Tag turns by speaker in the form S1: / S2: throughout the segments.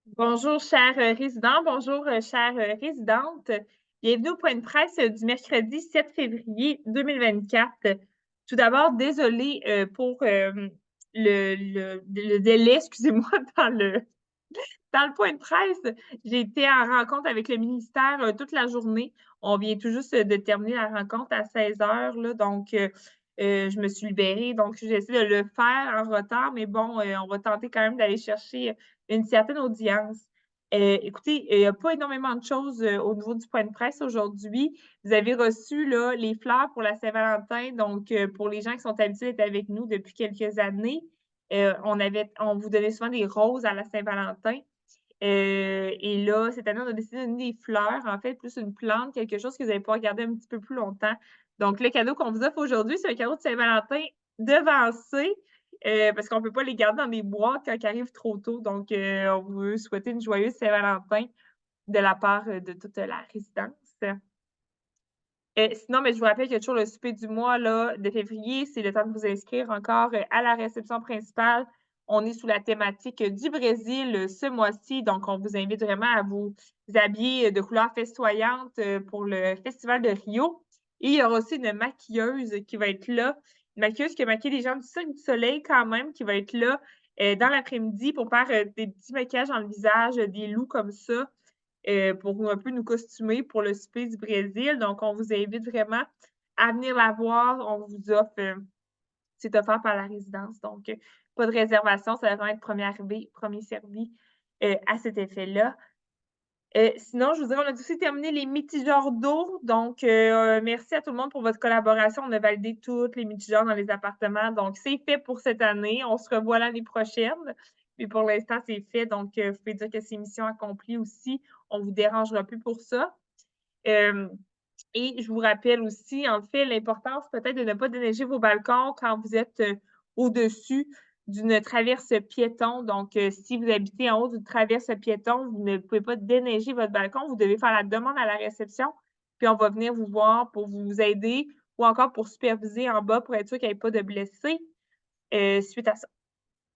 S1: Bonjour, chers résidents, bonjour, chères résidentes. Bienvenue au point de presse du mercredi 7 février 2024. Tout d'abord, désolée pour le délai, excusez-moi, dans le point de presse. J'ai été en rencontre avec le ministère toute la journée. On vient tout juste de terminer la rencontre à 16 heures, là, donc je me suis libérée. Donc, j'essaie de le faire en retard, mais bon, on va tenter quand même d'aller chercher une certaine audience. Écoutez, il n'y a pas énormément de choses au niveau du point de presse aujourd'hui. Vous avez reçu là, les fleurs pour la Saint-Valentin, donc pour les gens qui sont habitués d'être avec nous depuis quelques années. On vous donnait souvent des roses à la Saint-Valentin. Et là, cette année, on a décidé de donner des fleurs, en fait, plus une plante, quelque chose que vous allez pouvoir garder un petit peu plus longtemps. Donc, le cadeau qu'on vous offre aujourd'hui, c'est un cadeau de Saint-Valentin devancé, parce qu'on ne peut pas les garder dans des boîtes quand ils arrivent trop tôt. Donc, on veut souhaiter une joyeuse Saint-Valentin de la part, de toute la résidence. Sinon, mais je vous rappelle qu'il y a toujours le souper du mois là, de février. C'est le temps de vous inscrire encore, à la réception principale. On est sous la thématique, du Brésil, ce mois-ci, donc on vous invite vraiment à vous habiller, de couleurs festoyantes, pour le festival de Rio. Et il y aura aussi une maquilleuse qui va être là, une maquilleuse qui a maquillé les gens du Cirque du Soleil quand même, qui va être là, dans l'après-midi pour faire, des petits maquillages dans le visage, des loups comme ça pour un peu nous costumer pour le souper du Brésil. Donc, on vous invite vraiment à venir la voir. On vous offre, c'est offert par la résidence. Donc, pas de réservation, ça va vraiment être premier arrivé, premier servi à cet effet-là. Sinon, je vous dirais, on a aussi terminé les mitigeurs d'eau. Donc, merci à tout le monde pour votre collaboration. On a validé toutes les mitigeurs dans les appartements. Donc, c'est fait pour cette année. On se revoit l'année prochaine. Mais pour l'instant, c'est fait. Donc, vous pouvez dire que c'est mission accomplie aussi. On ne vous dérangera plus pour ça. Et je vous rappelle aussi, en fait, l'importance peut-être de ne pas déneiger vos balcons quand vous êtes au-dessus d'une traverse piéton. Donc, si vous habitez en haut d'une traverse piéton, vous ne pouvez pas déneiger votre balcon. Vous devez faire la demande à la réception, puis on va venir vous voir pour vous aider ou encore pour superviser en bas pour être sûr qu'il n'y ait pas de blessés suite à ça.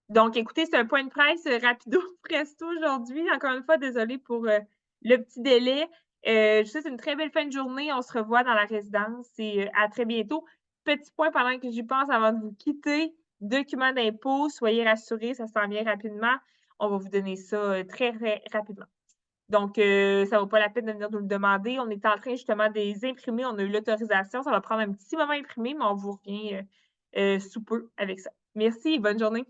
S1: Donc, écoutez, c'est un point de presse rapido presto aujourd'hui. Encore une fois, désolée pour le petit délai. Je vous souhaite une très belle fin de journée. On se revoit dans la résidence et à très bientôt. Petit point pendant que j'y pense avant de vous quitter. Document d'impôt, soyez rassurés, ça s'en vient rapidement. On va vous donner ça très, très rapidement. Donc, ça ne vaut pas la peine de venir nous le demander. On est en train justement de les imprimer. On a eu l'autorisation. Ça va prendre un petit moment à imprimer, mais on vous revient sous peu avec ça. Merci et bonne journée.